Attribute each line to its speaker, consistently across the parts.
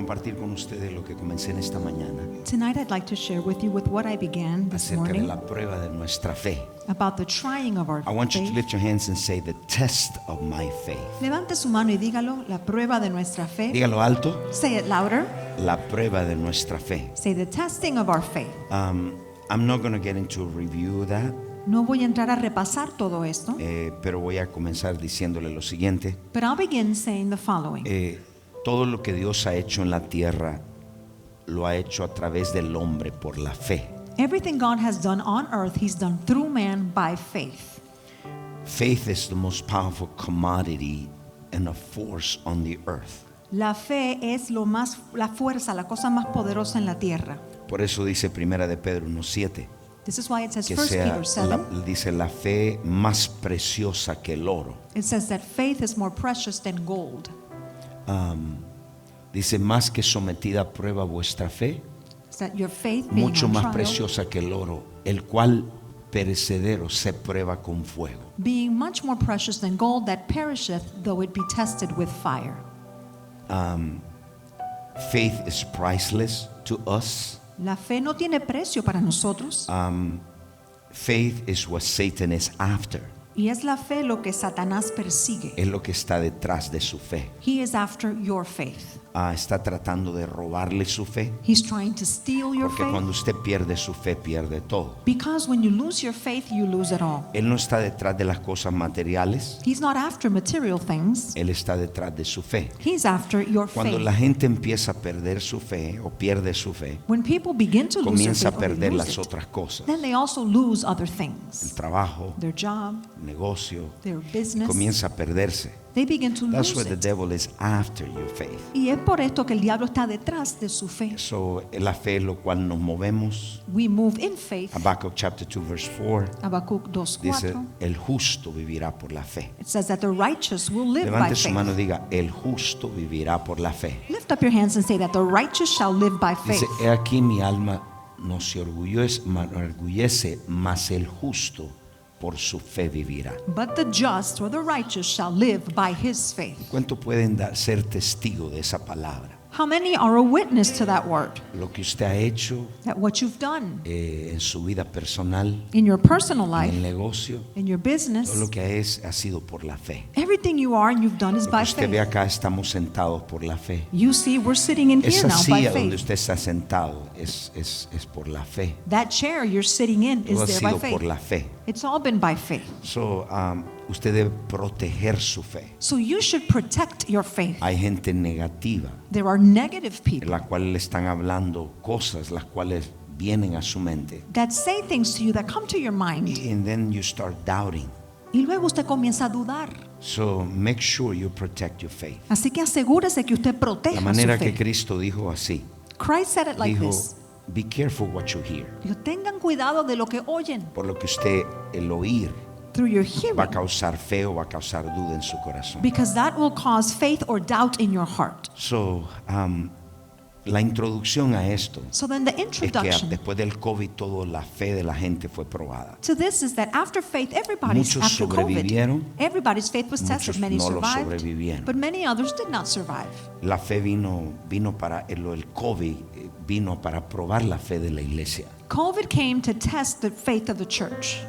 Speaker 1: compartir con ustedes lo que comencé en esta mañana
Speaker 2: Tonight I'd like to share with you with what I began this
Speaker 1: acerca de
Speaker 2: morning
Speaker 1: la prueba de nuestra fe.
Speaker 2: about the trying of our
Speaker 1: I want you to
Speaker 2: faith.
Speaker 1: lift your hands and say, the test of my faith.
Speaker 2: Levante su mano y dígalo, la prueba de nuestra fe.
Speaker 1: Dígalo alto,
Speaker 2: Say it louder.
Speaker 1: la prueba de nuestra fe.
Speaker 2: Say the testing of our faith.
Speaker 1: I'm not going to get into a review of that,
Speaker 2: No voy a entrar a repasar todo esto,
Speaker 1: pero voy a comenzar diciéndole lo siguiente.
Speaker 2: but I'll begin saying the following.
Speaker 1: Todo lo que Dios ha hecho en la tierra lo ha hecho a través del hombre por la fe.
Speaker 2: Everything God has done on earth, He's done through man by faith.
Speaker 1: Faith is the most powerful commodity and a force on the earth.
Speaker 2: La fe es la fuerza, la cosa más poderosa en la tierra.
Speaker 1: Por eso dice Primera de Pedro 1:7
Speaker 2: This is why it says
Speaker 1: que
Speaker 2: 1
Speaker 1: sea
Speaker 2: Peter 7.
Speaker 1: dice la fe más preciosa que el oro.
Speaker 2: It says that faith is more precious than gold.
Speaker 1: Dice más que sometida a prueba vuestra fe,
Speaker 2: It's that your faith being
Speaker 1: mucho
Speaker 2: on
Speaker 1: más
Speaker 2: trial,
Speaker 1: preciosa que el oro, el cual perecedero se prueba con fuego.
Speaker 2: being much more precious than gold that perisheth, though it be tested with fire.
Speaker 1: Faith is priceless to us.
Speaker 2: La fe no tiene precio para nosotros,
Speaker 1: Faith is what Satan is after.
Speaker 2: y es la fe lo que Satanás persigue.
Speaker 1: Es lo que está detrás de su fe.
Speaker 2: He is after your faith.
Speaker 1: Está tratando de robarle su fe,
Speaker 2: He's trying to steal your
Speaker 1: porque cuando
Speaker 2: faith,
Speaker 1: usted pierde su fe, pierde todo.
Speaker 2: because when you lose your faith, you lose it all.
Speaker 1: Él no está detrás de las cosas materiales,
Speaker 2: He's not after material things.
Speaker 1: él está detrás de su fe.
Speaker 2: He's after your
Speaker 1: Cuando
Speaker 2: faith.
Speaker 1: la gente empieza a perder su fe o pierde su fe,
Speaker 2: When people begin to lose their
Speaker 1: comienza a
Speaker 2: faith, or they
Speaker 1: perder
Speaker 2: lose
Speaker 1: las
Speaker 2: it,
Speaker 1: otras cosas.
Speaker 2: then they also lose other
Speaker 1: El
Speaker 2: things.
Speaker 1: trabajo,
Speaker 2: Their job,
Speaker 1: el negocio,
Speaker 2: their business.
Speaker 1: comienza a perderse.
Speaker 2: They begin to
Speaker 1: That's why
Speaker 2: lose
Speaker 1: the
Speaker 2: it.
Speaker 1: devil is after your faith.
Speaker 2: Y es por esto que el diablo está detrás de su fe.
Speaker 1: So, la fe es lo cual nos movemos.
Speaker 2: We move in faith.
Speaker 1: Habakkuk chapter 2 verse 4
Speaker 2: Habacuc
Speaker 1: dice,
Speaker 2: 2:4.
Speaker 1: el justo vivirá por la fe.
Speaker 2: It says that the righteous will live by
Speaker 1: Levante su mano y
Speaker 2: faith.
Speaker 1: diga, el justo vivirá por la fe.
Speaker 2: Lift up your hands and say that the righteous shall live by faith.
Speaker 1: Dice, he aquí mi alma no se enorgullece, mas el justo por su fe vivirá.
Speaker 2: But the just or the righteous shall live by his faith.
Speaker 1: ¿Cuánto pueden ser testigo de esa palabra?
Speaker 2: How many are a witness to that word?
Speaker 1: Lo que usted ha hecho
Speaker 2: That what you've done
Speaker 1: en su vida personal,
Speaker 2: in your personal
Speaker 1: en el
Speaker 2: life,
Speaker 1: negocio,
Speaker 2: in your
Speaker 1: todo
Speaker 2: business,
Speaker 1: lo que ha sido por la fe.
Speaker 2: everything you are and you've done is
Speaker 1: Lo que
Speaker 2: by
Speaker 1: usted ve
Speaker 2: faith.
Speaker 1: acá, estamos sentados por la fe.
Speaker 2: You see, we're sitting in here
Speaker 1: Esa
Speaker 2: now by
Speaker 1: silla donde
Speaker 2: faith.
Speaker 1: usted está sentado es por la fe.
Speaker 2: That chair you're sitting in is
Speaker 1: Todo ha
Speaker 2: there by
Speaker 1: sido por
Speaker 2: faith.
Speaker 1: la fe.
Speaker 2: It's all been by faith.
Speaker 1: So, usted debe proteger su fe.
Speaker 2: So you should protect your faith.
Speaker 1: Hay gente negativa
Speaker 2: There are negative
Speaker 1: en
Speaker 2: people
Speaker 1: la cual le están hablando cosas las cuales vienen a su mente.
Speaker 2: that say things to you that come to your mind.
Speaker 1: And then you start doubting.
Speaker 2: Y luego usted comienza a dudar.
Speaker 1: So make sure you protect your faith.
Speaker 2: Así que asegúrese que usted proteja
Speaker 1: La
Speaker 2: su
Speaker 1: manera que
Speaker 2: fe.
Speaker 1: Cristo dijo así.
Speaker 2: Christ said it like
Speaker 1: Dijo,
Speaker 2: this.
Speaker 1: be careful what you hear.
Speaker 2: Dijo, tengan cuidado de lo que oyen.
Speaker 1: Por lo que usted, el oír,
Speaker 2: Through your
Speaker 1: va a
Speaker 2: hearing.
Speaker 1: causar fe o va a causar duda en su corazón.
Speaker 2: Because that will cause faith or doubt in your heart.
Speaker 1: So, la introducción a esto
Speaker 2: So then the
Speaker 1: es que
Speaker 2: introduction
Speaker 1: después del COVID toda la fe de la gente fue probada.
Speaker 2: to this is that after faith, everybody's
Speaker 1: Muchos
Speaker 2: after
Speaker 1: sobrevivieron,
Speaker 2: COVID, everybody's faith was tested.
Speaker 1: muchos
Speaker 2: Many
Speaker 1: no lo
Speaker 2: survived,
Speaker 1: sobrevivieron.
Speaker 2: but many others did not survive.
Speaker 1: La fe vino para el COVID vino para probar la fe de la iglesia.
Speaker 2: COVID came to test the faith of the church.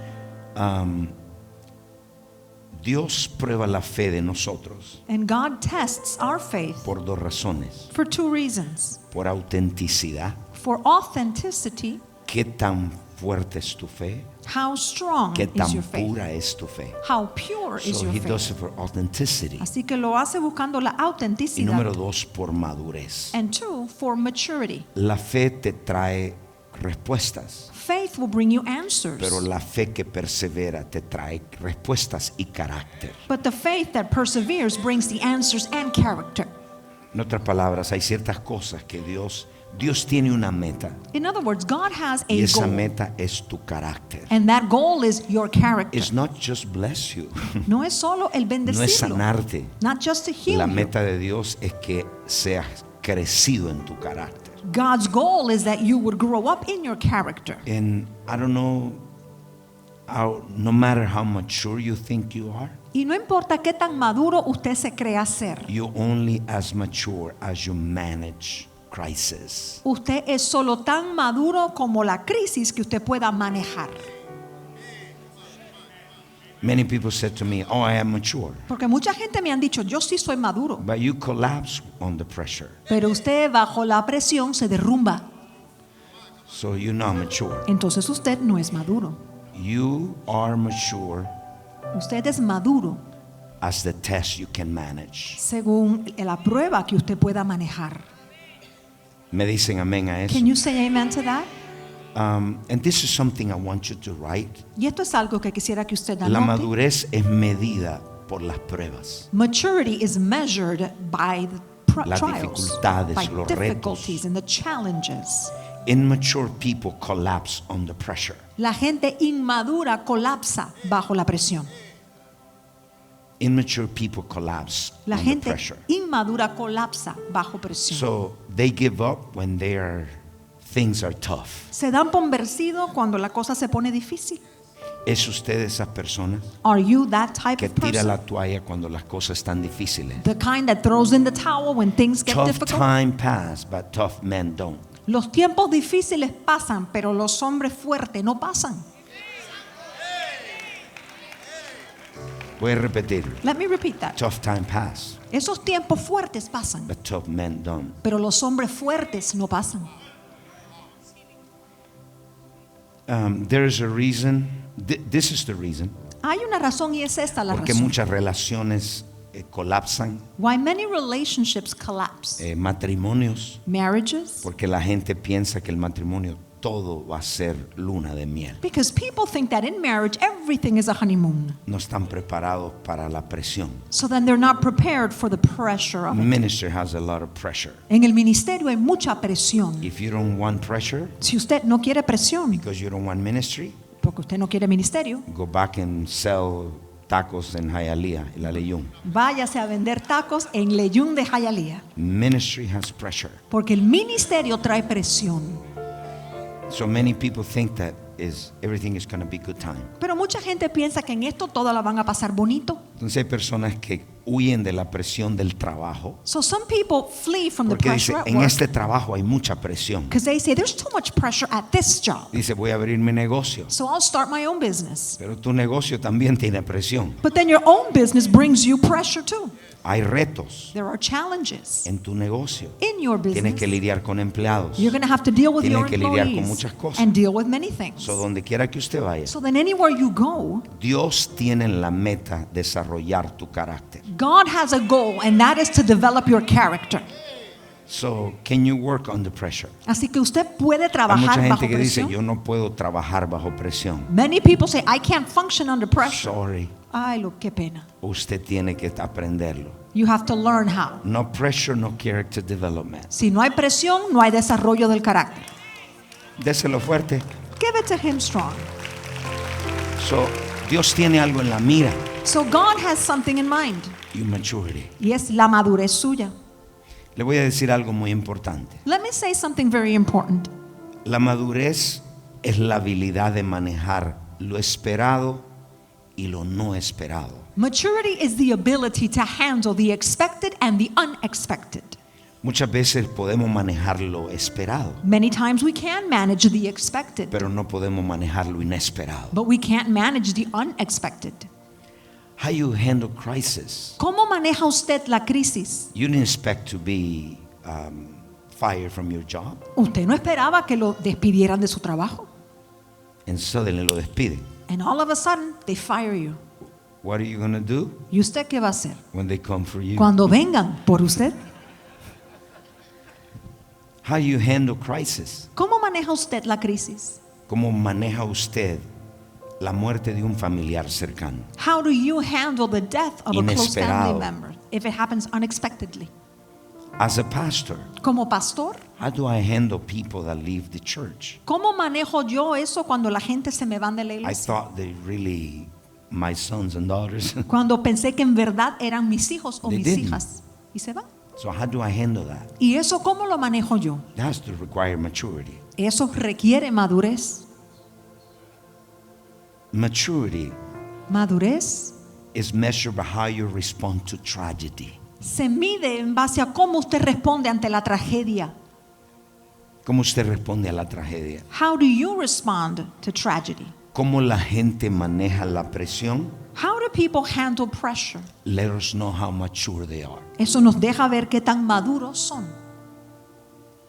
Speaker 1: Dios prueba la fe de nosotros
Speaker 2: And God tests our faith
Speaker 1: por dos razones.
Speaker 2: for two reasons.
Speaker 1: Por autenticidad,
Speaker 2: For authenticity,
Speaker 1: qué tan fuerte es tu fe,
Speaker 2: how strong
Speaker 1: qué
Speaker 2: is
Speaker 1: tan
Speaker 2: your faith?
Speaker 1: pura es tu fe.
Speaker 2: How pure is
Speaker 1: So
Speaker 2: your
Speaker 1: he
Speaker 2: faith?
Speaker 1: does it for authenticity.
Speaker 2: Así que lo hace buscando la
Speaker 1: Y
Speaker 2: autenticidad.
Speaker 1: número dos, por madurez.
Speaker 2: And two, for maturity.
Speaker 1: La fe te trae respuestas,
Speaker 2: Faith will bring you answers.
Speaker 1: pero la fe que persevera te trae respuestas y carácter.
Speaker 2: But the faith that perseveres brings the answers and character.
Speaker 1: En otras palabras, hay ciertas cosas que Dios tiene una meta
Speaker 2: In other words, God has
Speaker 1: y
Speaker 2: a
Speaker 1: esa
Speaker 2: goal.
Speaker 1: meta es tu carácter.
Speaker 2: And that goal is your character.
Speaker 1: It's not just bless you,
Speaker 2: No es solo el
Speaker 1: no es
Speaker 2: bendecirlo.
Speaker 1: sanarte.
Speaker 2: Not just to heal
Speaker 1: La
Speaker 2: you.
Speaker 1: meta de Dios es que seas crecido en tu carácter.
Speaker 2: God's goal is that you would grow up in your character.
Speaker 1: And I don't know, no matter how mature you think you are,
Speaker 2: Y no importa qué tan maduro usted se crea ser.
Speaker 1: You're only as mature as you manage crisis.
Speaker 2: Usted es solo tan maduro como la crisis que usted pueda manejar.
Speaker 1: Many people said to me, "Oh, I am mature."
Speaker 2: Porque mucha gente me han dicho, yo sí soy maduro.
Speaker 1: But you collapse on the pressure.
Speaker 2: Pero usted bajo la presión se derrumba.
Speaker 1: So you're not mature.
Speaker 2: Entonces usted no es maduro.
Speaker 1: You are mature
Speaker 2: Usted es maduro
Speaker 1: as the test you can manage.
Speaker 2: según la prueba que usted pueda manejar.
Speaker 1: Me dicen amén a eso.
Speaker 2: Can you say amen to that?
Speaker 1: And this is something I want you to write.
Speaker 2: Y esto es algo que quisiera que usted
Speaker 1: La
Speaker 2: anote.
Speaker 1: madurez es medida por las pruebas.
Speaker 2: Maturity is measured by the
Speaker 1: Las
Speaker 2: trials,
Speaker 1: dificultades,
Speaker 2: by
Speaker 1: los
Speaker 2: difficulties
Speaker 1: retos.
Speaker 2: and the challenges.
Speaker 1: Immature people collapse under pressure.
Speaker 2: La gente inmadura colapsa bajo la presión.
Speaker 1: Immature people collapse
Speaker 2: La
Speaker 1: under
Speaker 2: gente
Speaker 1: pressure.
Speaker 2: inmadura colapsa bajo presión.
Speaker 1: So they give up when things are tough.
Speaker 2: Se dan por vencido cuando la cosa se pone difícil.
Speaker 1: ¿Es usted de esas personas
Speaker 2: Are you that type
Speaker 1: que
Speaker 2: of
Speaker 1: tira
Speaker 2: person?
Speaker 1: la toalla cuando las cosas están difíciles?
Speaker 2: The kind that throws in the towel when things get
Speaker 1: Tough
Speaker 2: difficult?
Speaker 1: time pass, but tough men don't.
Speaker 2: Los tiempos difíciles pasan, pero los hombres fuertes no pasan.
Speaker 1: Voy a repetir.
Speaker 2: Let me repeat that.
Speaker 1: Tough time pass,
Speaker 2: Esos tiempos fuertes pasan,
Speaker 1: but tough men don't.
Speaker 2: pero los hombres fuertes no pasan.
Speaker 1: There is a reason. This is the reason.
Speaker 2: Hay una razón y es esta la
Speaker 1: Porque
Speaker 2: razón.
Speaker 1: muchas relaciones colapsan,
Speaker 2: Why many relationships collapse.
Speaker 1: matrimonios,
Speaker 2: Marriages.
Speaker 1: porque la gente piensa que el matrimonio todo va a ser luna de miel.
Speaker 2: Because people think that in marriage everything is a honeymoon.
Speaker 1: No están preparados para la presión.
Speaker 2: So then they're not prepared for the pressure of it.
Speaker 1: Ministry has a lot of pressure.
Speaker 2: En el ministerio hay mucha presión.
Speaker 1: If you don't want pressure
Speaker 2: Si usted no quiere presión,
Speaker 1: because you don't want ministry,
Speaker 2: porque usted no quiere ministerio,
Speaker 1: go back and sell tacos en Hialeah, en la Leyún.
Speaker 2: váyase a vender tacos en Leyún de Hialeah.
Speaker 1: Ministry has pressure.
Speaker 2: Porque el ministerio trae presión.
Speaker 1: So many people think that everything is going to be good time.
Speaker 2: Pero mucha gente piensa que en esto todas la van a pasar bonito.
Speaker 1: Entonces hay personas que huyen de la presión del trabajo
Speaker 2: So some people flee from the
Speaker 1: porque dice,
Speaker 2: pressure at
Speaker 1: en
Speaker 2: work
Speaker 1: este trabajo hay mucha presión.
Speaker 2: because they say there's too much pressure at this job.
Speaker 1: Dice, voy a abrir mi negocio,
Speaker 2: So I'll start my own business.
Speaker 1: pero tu negocio también tiene presión.
Speaker 2: But then your own business brings you pressure too.
Speaker 1: Hay retos
Speaker 2: There are challenges
Speaker 1: en tu negocio.
Speaker 2: in your
Speaker 1: Tienes
Speaker 2: business.
Speaker 1: que lidiar con empleados.
Speaker 2: You're going to have to deal with
Speaker 1: Tienes
Speaker 2: your
Speaker 1: que lidiar con
Speaker 2: employees
Speaker 1: muchas cosas.
Speaker 2: and deal with many things.
Speaker 1: So, donde quiera que usted vaya,
Speaker 2: So then anywhere you go,
Speaker 1: Dios tiene en la meta desarrollar tu carácter.
Speaker 2: God has a goal, and that is to develop your character.
Speaker 1: So, can you work under pressure?
Speaker 2: Así que usted puede
Speaker 1: Hay
Speaker 2: trabajar
Speaker 1: mucha
Speaker 2: bajo
Speaker 1: gente que dice,
Speaker 2: presión.
Speaker 1: yo no puedo trabajar bajo presión.
Speaker 2: Many people say, I can't function under pressure.
Speaker 1: Sorry,
Speaker 2: Ay, qué pena.
Speaker 1: usted tiene que aprenderlo.
Speaker 2: You have to learn how.
Speaker 1: No pressure, no character development.
Speaker 2: Si no hay presión, no hay desarrollo del carácter.
Speaker 1: Déselo fuerte.
Speaker 2: Give it to him strong.
Speaker 1: So, Dios tiene algo en la mira.
Speaker 2: So God has something in mind,
Speaker 1: Your maturity.
Speaker 2: y es la madurez suya.
Speaker 1: Le voy a decir algo muy importante.
Speaker 2: Let me say something very important.
Speaker 1: La madurez es la habilidad de manejar lo esperado y lo no esperado.
Speaker 2: Maturity is the ability to handle the expected and the unexpected.
Speaker 1: Muchas veces podemos manejar lo esperado,
Speaker 2: Many times we can manage the expected,
Speaker 1: pero no podemos manejar lo inesperado.
Speaker 2: but we can't manage the unexpected.
Speaker 1: How you handle crisis?
Speaker 2: ¿Cómo maneja usted la crisis?
Speaker 1: You didn't expect to be fired from your job,
Speaker 2: Usted no esperaba que lo despidieran de su trabajo.
Speaker 1: and suddenly lo despiden.
Speaker 2: And all of a sudden, they fire you.
Speaker 1: What are you going to do
Speaker 2: ¿Y usted qué va a hacer?
Speaker 1: when they come for you?
Speaker 2: Cuando vengan por usted.
Speaker 1: How you handle crisis?
Speaker 2: ¿Cómo maneja usted la crisis?
Speaker 1: ¿Cómo maneja usted la muerte de un familiar cercano?
Speaker 2: How do you handle the death of a close
Speaker 1: Inesperado.
Speaker 2: family member if it happens unexpectedly?
Speaker 1: As a pastor,
Speaker 2: Como pastor,
Speaker 1: how do I handle people that leave the church?
Speaker 2: ¿cómo manejo yo eso cuando la gente se me van de la
Speaker 1: I
Speaker 2: iglesia?
Speaker 1: thought they really my sons and daughters.
Speaker 2: Cuando pensé que en verdad eran mis hijos o
Speaker 1: They
Speaker 2: mis
Speaker 1: didn't.
Speaker 2: hijas y se van.
Speaker 1: So how do I handle that?
Speaker 2: ¿Y eso cómo lo manejo yo?
Speaker 1: That has to require maturity.
Speaker 2: Eso requiere madurez.
Speaker 1: Maturity
Speaker 2: Madurez
Speaker 1: is measured by how you respond to tragedy.
Speaker 2: Se mide en base a cómo usted responde ante la tragedia.
Speaker 1: ¿Cómo usted responde a la tragedia?
Speaker 2: How do you respond to tragedy?
Speaker 1: ¿Cómo la gente maneja la presión?
Speaker 2: How do people handle pressure?
Speaker 1: Let us know how mature they are.
Speaker 2: Eso nos deja ver qué tan maduros son.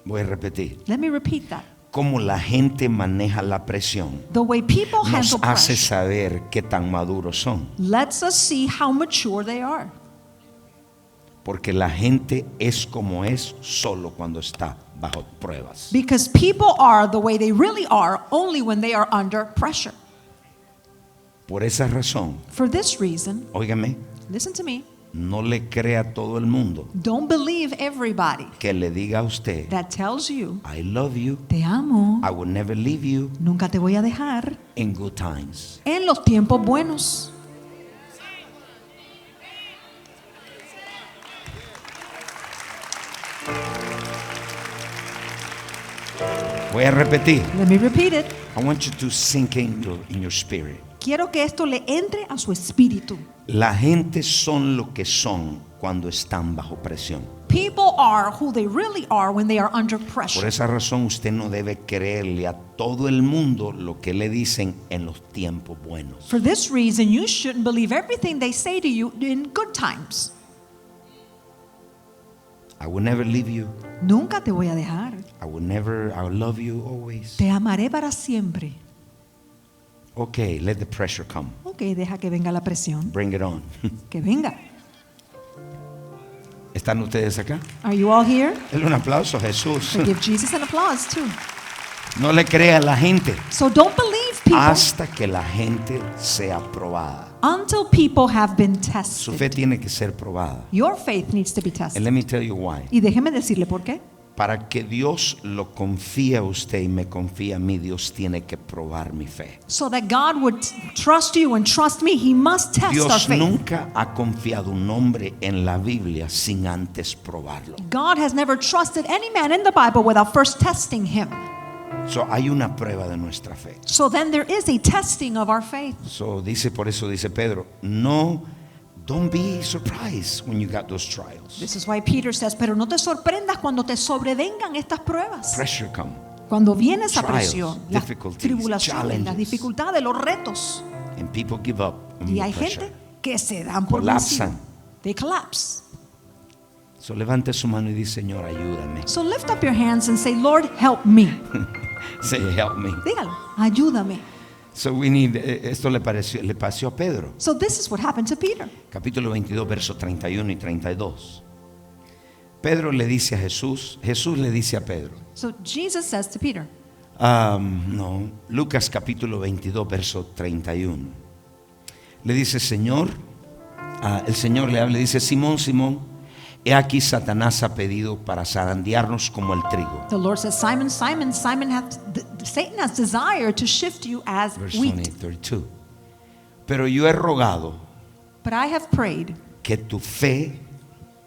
Speaker 1: Voy a repetir.
Speaker 2: Let me repeat that.
Speaker 1: Cómo la gente maneja la presión
Speaker 2: The way people
Speaker 1: nos
Speaker 2: handle
Speaker 1: hace
Speaker 2: pressure
Speaker 1: saber qué tan maduros son.
Speaker 2: lets us see how mature they are.
Speaker 1: Porque la gente es como es solo cuando está bajo pruebas.
Speaker 2: Because people are the way they really are only when they are under pressure.
Speaker 1: Por esa razón,
Speaker 2: For this reason,
Speaker 1: óigame,
Speaker 2: listen to me,
Speaker 1: no le crea a todo el mundo
Speaker 2: don't believe everybody
Speaker 1: que le diga a usted,
Speaker 2: that tells you,
Speaker 1: I love you,
Speaker 2: te amo,
Speaker 1: I will never leave you
Speaker 2: nunca te voy a dejar,
Speaker 1: in good times.
Speaker 2: en los tiempos buenos.
Speaker 1: Voy a repetir.
Speaker 2: Let me repeat it.
Speaker 1: I want you to sink in your spirit.
Speaker 2: Quiero que esto le entre a su espíritu.
Speaker 1: La gente son lo que son cuando están bajo presión.
Speaker 2: People are who they really are when they are under
Speaker 1: Por
Speaker 2: pressure.
Speaker 1: esa razón usted no debe creerle a todo el mundo lo que le dicen en los tiempos buenos.
Speaker 2: For this reason, you shouldn't believe everything they say to you in good times.
Speaker 1: I will never leave you.
Speaker 2: Nunca te voy a dejar.
Speaker 1: I will love you always.
Speaker 2: Te amaré para siempre.
Speaker 1: Okay, let the pressure come.
Speaker 2: Ok, deja que venga la presión.
Speaker 1: Bring it on.
Speaker 2: Que venga.
Speaker 1: ¿Están ustedes acá?
Speaker 2: Are you all here?
Speaker 1: Denle un aplauso a Jesús.
Speaker 2: So give Jesus an applause too.
Speaker 1: No le crea a la gente
Speaker 2: So don't believe people
Speaker 1: hasta que la gente sea probada.
Speaker 2: until people have been
Speaker 1: Su fe
Speaker 2: tested.
Speaker 1: tiene que ser probada.
Speaker 2: Your faith needs to be
Speaker 1: And
Speaker 2: tested.
Speaker 1: let me tell you why.
Speaker 2: Y déjeme decirle por qué.
Speaker 1: Para que Dios lo confíe a usted y me confíe a mí, Dios tiene que probar mi fe.
Speaker 2: So that God would trust you and trust me, He must test our
Speaker 1: Dios
Speaker 2: faith.
Speaker 1: nunca ha confiado un hombre en la Biblia sin antes probarlo.
Speaker 2: God has never trusted any man in the Bible without first testing him.
Speaker 1: So, hay una prueba de nuestra fe.
Speaker 2: So then there is a testing of our faith.
Speaker 1: So, por eso dice Pedro, don't be surprised when you got those trials.
Speaker 2: This is why Peter says, pero no te sorprendas cuando te sobrevengan estas pruebas.
Speaker 1: Pressure come.
Speaker 2: Cuando viene esa
Speaker 1: Trials,
Speaker 2: presión, las
Speaker 1: difficulties,
Speaker 2: tribulaciones, las
Speaker 1: challenges.
Speaker 2: dificultades, los retos.
Speaker 1: And people give up
Speaker 2: Y
Speaker 1: under
Speaker 2: hay
Speaker 1: pressure.
Speaker 2: gente que se dan por
Speaker 1: Colapsan.
Speaker 2: vencido. They collapse.
Speaker 1: So, levante su mano y dice, Señor, ayúdame.
Speaker 2: So lift up your hands and say, Lord, help me.
Speaker 1: Say, help me.
Speaker 2: Dígalo, ayúdame.
Speaker 1: So esto le pasó a Pedro.
Speaker 2: So this is what happened to Peter.
Speaker 1: Capítulo 22, versos 31 y 32. Pedro le dice a Jesús le dice a Pedro.
Speaker 2: So Jesus says to Peter,
Speaker 1: Lucas capítulo 22, verso 31. Le dice, Señor, el Señor le habla y dice, Simón, Simón, he aquí Satanás ha pedido para zarandearnos como el trigo.
Speaker 2: the Lord says, Simon, Simon, Satan has desired to shift you as
Speaker 1: Verse
Speaker 2: wheat.
Speaker 1: 32. Pero yo he rogado
Speaker 2: But I have prayed
Speaker 1: que tu fe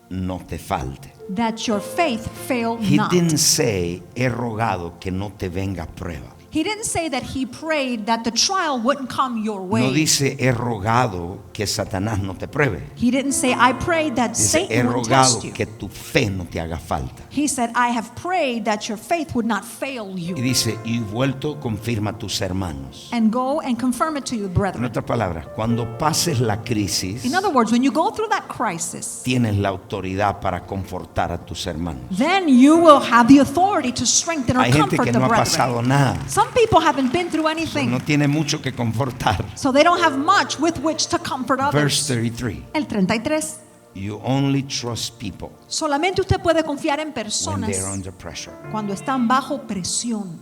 Speaker 1: no te falte.
Speaker 2: that your faith fail
Speaker 1: He
Speaker 2: not.
Speaker 1: didn't say, he rogado que no te venga prueba.
Speaker 2: He didn't say that he prayed that the trial wouldn't come your way.
Speaker 1: No dice, he rogado que Satanás no te pruebe.
Speaker 2: He didn't say, I prayed that
Speaker 1: Dice, he
Speaker 2: Satan would
Speaker 1: rogado
Speaker 2: test you.
Speaker 1: que tu fe no te haga falta.
Speaker 2: He said, I have prayed that your faith would not fail
Speaker 1: Y
Speaker 2: you.
Speaker 1: dice, y vuelto confirma a tus hermanos.
Speaker 2: And go and confirm it to your
Speaker 1: En
Speaker 2: brethren.
Speaker 1: otras palabras, cuando pases la crisis,
Speaker 2: In other words, when you go through that crisis,
Speaker 1: tienes la autoridad para confortar a tus hermanos.
Speaker 2: then you will have the authority to strengthen or
Speaker 1: Hay gente
Speaker 2: comfort
Speaker 1: que
Speaker 2: the
Speaker 1: no ha
Speaker 2: brethren.
Speaker 1: pasado nada.
Speaker 2: Some people haven't been through anything,
Speaker 1: No tiene mucho que confortar.
Speaker 2: so they don't have much with which to comfort
Speaker 1: Verse
Speaker 2: others.
Speaker 1: 33.
Speaker 2: El 33.
Speaker 1: You only trust people
Speaker 2: Solamente usted puede confiar en
Speaker 1: when
Speaker 2: personas
Speaker 1: they're under pressure.
Speaker 2: cuando están bajo presión.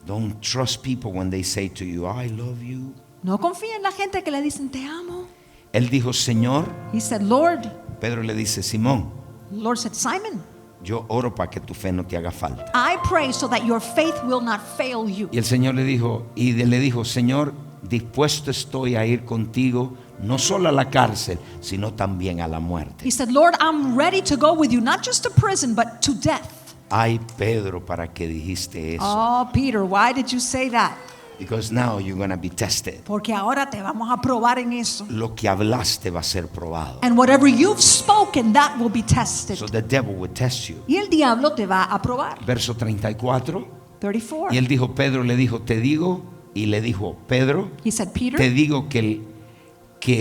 Speaker 1: Don't trust people when they say to you, I love you.
Speaker 2: No confía en la gente que le dicen te amo.
Speaker 1: Él dijo, Señor.
Speaker 2: He said, Lord.
Speaker 1: Pedro le dice, Simón,
Speaker 2: The Lord said, Simon,
Speaker 1: yo oro para que tu fe no te haga falta.
Speaker 2: I pray so that your faith will not fail you.
Speaker 1: Y el Señor le dijo, Señor, dispuesto estoy a ir contigo, no solo a la cárcel, sino también a la muerte.
Speaker 2: He said, Lord, I'm ready to go with you, not just to prison, but to death.
Speaker 1: Ay, Pedro, ¿para qué dijiste eso?
Speaker 2: Oh, Peter, why did you say that?
Speaker 1: Because now you're going to be tested.
Speaker 2: Porque ahora te vamos a probar en eso.
Speaker 1: Lo que hablaste va a ser probado.
Speaker 2: And whatever you've spoken, that will be tested.
Speaker 1: So the devil will test you.
Speaker 2: Y el diablo te va a probar.
Speaker 1: Verso 34.
Speaker 2: 34.
Speaker 1: Y él dijo, Pedro le dijo, te digo, y le dijo, Pedro,
Speaker 2: He said, Peter,
Speaker 1: te digo que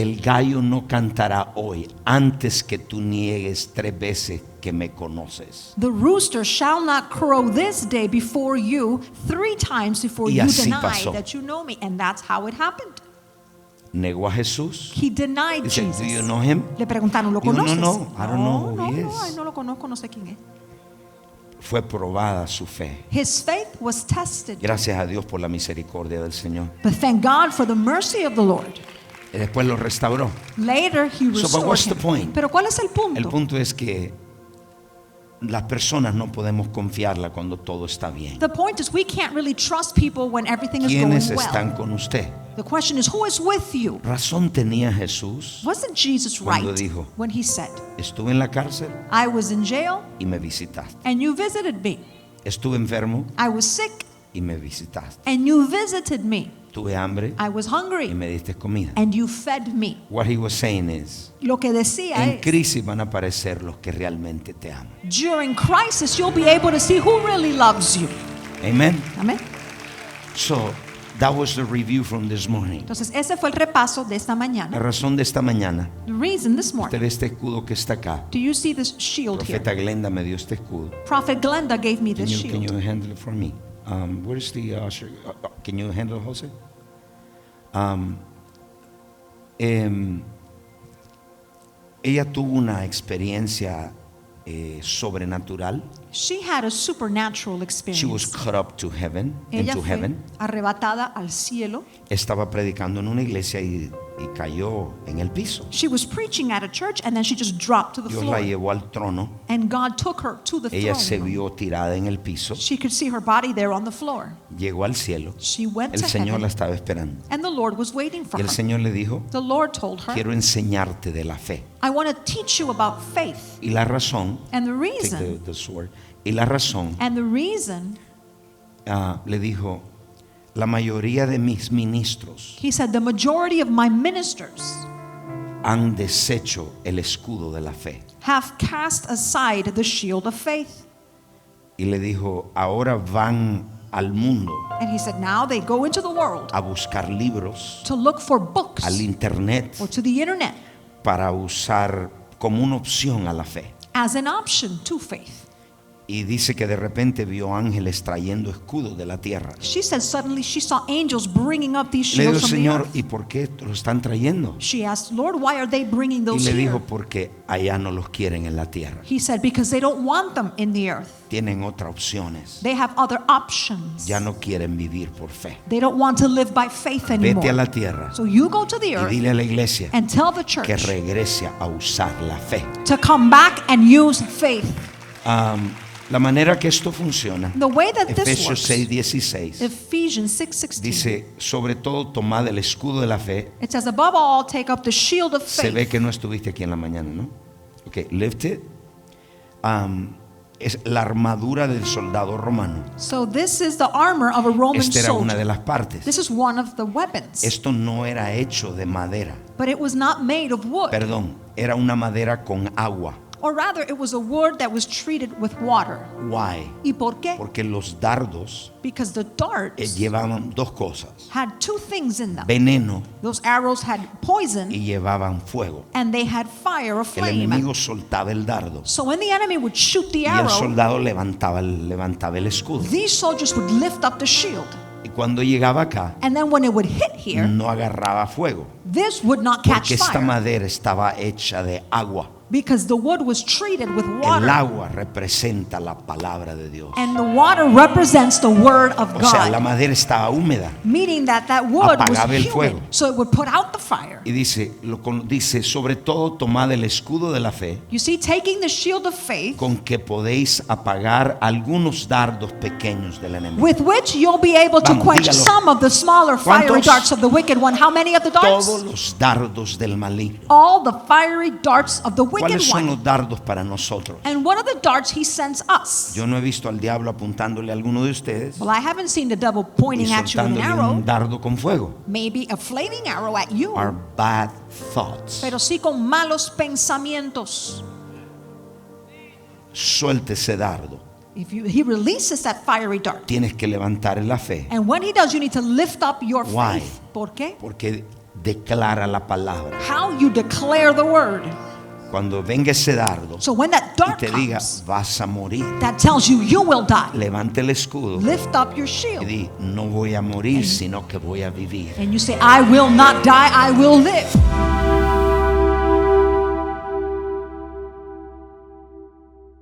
Speaker 1: el gallo no cantará hoy antes que tú niegues 3 veces que me conoces.
Speaker 2: the rooster shall not crow this day before you 3 times before
Speaker 1: Y
Speaker 2: you
Speaker 1: así
Speaker 2: deny
Speaker 1: pasó.
Speaker 2: that you know me. And that's how it happened.
Speaker 1: Negó a Jesús.
Speaker 2: He denied
Speaker 1: Dice,
Speaker 2: Jesus.
Speaker 1: do you know him?
Speaker 2: Le preguntaron, ¿lo
Speaker 1: Dijo,
Speaker 2: conoces?
Speaker 1: no, I don't know who
Speaker 2: no,
Speaker 1: he
Speaker 2: no,
Speaker 1: is.
Speaker 2: ay, no lo conozco, no sé quién es.
Speaker 1: Fue probada su fe.
Speaker 2: His faith was tested.
Speaker 1: Gracias a Dios por la misericordia del Señor.
Speaker 2: But thank God for the mercy of the Lord.
Speaker 1: Y después lo restauró.
Speaker 2: Later he
Speaker 1: So, but
Speaker 2: restored
Speaker 1: what's the
Speaker 2: him.
Speaker 1: point?
Speaker 2: Pero ¿cuál es el punto?
Speaker 1: El punto es que las personas no podemos confiarla cuando todo está bien.
Speaker 2: The point is we can't really trust people when everything is going
Speaker 1: ¿Quiénes
Speaker 2: well.
Speaker 1: están con usted?
Speaker 2: The question is, who is with you?
Speaker 1: Razón tenía Jesús
Speaker 2: Wasn't Jesus right
Speaker 1: Cuando dijo,
Speaker 2: when he said,
Speaker 1: estuve en la cárcel
Speaker 2: I was in jail
Speaker 1: y me visitaste.
Speaker 2: and you visited me.
Speaker 1: Estuve enfermo
Speaker 2: I was sick
Speaker 1: y me visitaste.
Speaker 2: and you visited me.
Speaker 1: Tuve hambre
Speaker 2: I was
Speaker 1: y
Speaker 2: hungry
Speaker 1: me diste comida.
Speaker 2: and you fed me.
Speaker 1: What he was saying is,
Speaker 2: Lo que decía
Speaker 1: en
Speaker 2: es,
Speaker 1: crisis van a aparecer los que realmente te aman.
Speaker 2: during crisis you'll be able to see who really loves you.
Speaker 1: Amen.
Speaker 2: Amén.
Speaker 1: So, that was the review from this morning.
Speaker 2: Entonces ese fue el repaso de esta
Speaker 1: La
Speaker 2: mañana.
Speaker 1: razón de esta mañana,
Speaker 2: The reason this
Speaker 1: usted
Speaker 2: morning.
Speaker 1: ve este escudo que está acá.
Speaker 2: Do you see this shield here?
Speaker 1: Profeta Glenda me dio este escudo.
Speaker 2: Prophet Glenda gave me
Speaker 1: Can
Speaker 2: this
Speaker 1: you, can
Speaker 2: shield.
Speaker 1: you handle it for me? Where's the usher? Can you handle it, Jose? Ella tuvo una experiencia sobrenatural.
Speaker 2: She had a supernatural
Speaker 1: She was
Speaker 2: experience.
Speaker 1: caught up to heaven,
Speaker 2: Ella
Speaker 1: into
Speaker 2: fue
Speaker 1: heaven.
Speaker 2: arrebatada al cielo.
Speaker 1: Estaba predicando en una iglesia y cayó en el piso.
Speaker 2: She was preaching at a church and then she just dropped to the
Speaker 1: Dios la
Speaker 2: floor.
Speaker 1: llevó al trono.
Speaker 2: And God took her to the
Speaker 1: Ella se
Speaker 2: throne.
Speaker 1: vio tirada en el piso.
Speaker 2: She could see her body there on the floor.
Speaker 1: Llegó al cielo.
Speaker 2: She went
Speaker 1: El
Speaker 2: to
Speaker 1: Señor la
Speaker 2: heaven
Speaker 1: estaba esperando.
Speaker 2: and the Lord was waiting for
Speaker 1: Y el
Speaker 2: her.
Speaker 1: Señor le dijo,
Speaker 2: The Lord told her,
Speaker 1: quiero enseñarte de la fe.
Speaker 2: I want to teach you about faith.
Speaker 1: Y la razón,
Speaker 2: And the
Speaker 1: take
Speaker 2: reason,
Speaker 1: the sword. Y la razón, le dijo, la mayoría de mis ministros
Speaker 2: he said, the majority of my ministers
Speaker 1: han deshecho el escudo de la fe.
Speaker 2: have cast aside the shield of faith.
Speaker 1: Y le dijo, ahora van al mundo
Speaker 2: And he said, now they go into the world
Speaker 1: a buscar libros,
Speaker 2: to look for books
Speaker 1: al internet,
Speaker 2: or to the internet
Speaker 1: para usar como una opción a la fe.
Speaker 2: as an option to faith.
Speaker 1: Y dice que de repente vio ángeles trayendo escudos de la tierra.
Speaker 2: She said suddenly she saw angels bringing up these
Speaker 1: Le dijo,
Speaker 2: shields from the
Speaker 1: Señor,
Speaker 2: earth.
Speaker 1: ¿y por qué lo están trayendo?
Speaker 2: She asked, Lord, why are they bringing
Speaker 1: Y
Speaker 2: those
Speaker 1: le
Speaker 2: here?
Speaker 1: dijo, porque allá no los quieren en la tierra.
Speaker 2: He said, because they don't want them in the earth.
Speaker 1: Tienen otras opciones.
Speaker 2: They have other options.
Speaker 1: Ya no quieren vivir por fe.
Speaker 2: They don't want to live by faith anymore.
Speaker 1: Vete a la tierra
Speaker 2: So you go to the
Speaker 1: y
Speaker 2: earth
Speaker 1: dile a la iglesia
Speaker 2: and tell the
Speaker 1: que
Speaker 2: church
Speaker 1: regrese a usar la fe.
Speaker 2: to come back and use faith.
Speaker 1: La manera que esto funciona,
Speaker 2: The way that this
Speaker 1: Efesios
Speaker 2: works,
Speaker 1: 6:16,
Speaker 2: Ephesians 6:16,
Speaker 1: dice, sobre todo tomad el escudo de la fe.
Speaker 2: it says, above all, take up the shield of
Speaker 1: Se ve
Speaker 2: faith.
Speaker 1: que no estuviste aquí en la mañana, ¿no? Ok, lift it. Es la armadura del soldado romano.
Speaker 2: So this is the armor of a Roman
Speaker 1: Esta era una de
Speaker 2: soldier.
Speaker 1: las partes.
Speaker 2: This is one of the weapons.
Speaker 1: Esto no era hecho de madera,
Speaker 2: But it was not made of wood.
Speaker 1: perdón, era una madera con agua.
Speaker 2: Or rather, it was a wood that was treated with water.
Speaker 1: Why?
Speaker 2: ¿Y por qué?
Speaker 1: Porque los dardos
Speaker 2: Because the darts
Speaker 1: llevaban dos cosas,
Speaker 2: had two things in them.
Speaker 1: veneno
Speaker 2: Those arrows had poison
Speaker 1: y llevaban fuego.
Speaker 2: and they had fire or
Speaker 1: El
Speaker 2: flame.
Speaker 1: enemigo soltaba el dardo
Speaker 2: So when the enemy would shoot the
Speaker 1: y el
Speaker 2: arrow,
Speaker 1: soldado levantaba el escudo.
Speaker 2: these soldiers would lift up the shield.
Speaker 1: Y cuando llegaba acá,
Speaker 2: And then when it would hit here,
Speaker 1: no agarraba fuego,
Speaker 2: this would not catch
Speaker 1: porque esta
Speaker 2: fire
Speaker 1: madera estaba hecha de agua.
Speaker 2: because the wood was treated with
Speaker 1: El
Speaker 2: water.
Speaker 1: agua representa la palabra de Dios.
Speaker 2: And the water represents the word of
Speaker 1: O sea, la
Speaker 2: God,
Speaker 1: madera estaba húmeda.
Speaker 2: meaning that wood was
Speaker 1: Apagaba el fuego.
Speaker 2: humid, so it would put out the fire.
Speaker 1: Y dice, sobre todo tomad el escudo de la fe,
Speaker 2: You see, taking the shield of faith,
Speaker 1: con que podéis apagar algunos dardos pequeños del enemigo.
Speaker 2: with which you'll be able to
Speaker 1: Vamos,
Speaker 2: quench
Speaker 1: dígalo.
Speaker 2: some of the smaller fiery
Speaker 1: ¿Cuántos?
Speaker 2: darts of the wicked one. How many of the darts?
Speaker 1: Todos los dardos del maligno.
Speaker 2: All the fiery darts of the wicked
Speaker 1: ¿Cuáles son
Speaker 2: one.
Speaker 1: los dardos para nosotros?
Speaker 2: And what are the darts he sends us?
Speaker 1: Yo no he visto al diablo apuntándole a alguno de ustedes
Speaker 2: Well, I haven't seen the devil
Speaker 1: y
Speaker 2: pointing at you with an
Speaker 1: soltándole
Speaker 2: arrow.
Speaker 1: un dardo con fuego.
Speaker 2: Maybe a flaming arrow at you.
Speaker 1: Are bad thoughts.
Speaker 2: Pero sí con malos pensamientos.
Speaker 1: Suelte ese dardo.
Speaker 2: He releases that fiery dart.
Speaker 1: Tienes que levantar en la fe.
Speaker 2: And when he does, you need to lift up your
Speaker 1: Why?
Speaker 2: faith. ¿Por qué?
Speaker 1: Porque declara la palabra.
Speaker 2: How you declare the word.
Speaker 1: Cuando venga ese dardo
Speaker 2: So when that
Speaker 1: y
Speaker 2: dart
Speaker 1: te diga
Speaker 2: comes,
Speaker 1: vas a morir,
Speaker 2: that tells you you will die.
Speaker 1: levante el escudo
Speaker 2: Lift up your
Speaker 1: y
Speaker 2: shield.
Speaker 1: di no voy a morir sino que voy a vivir.
Speaker 2: And you say, I will not die, I will live.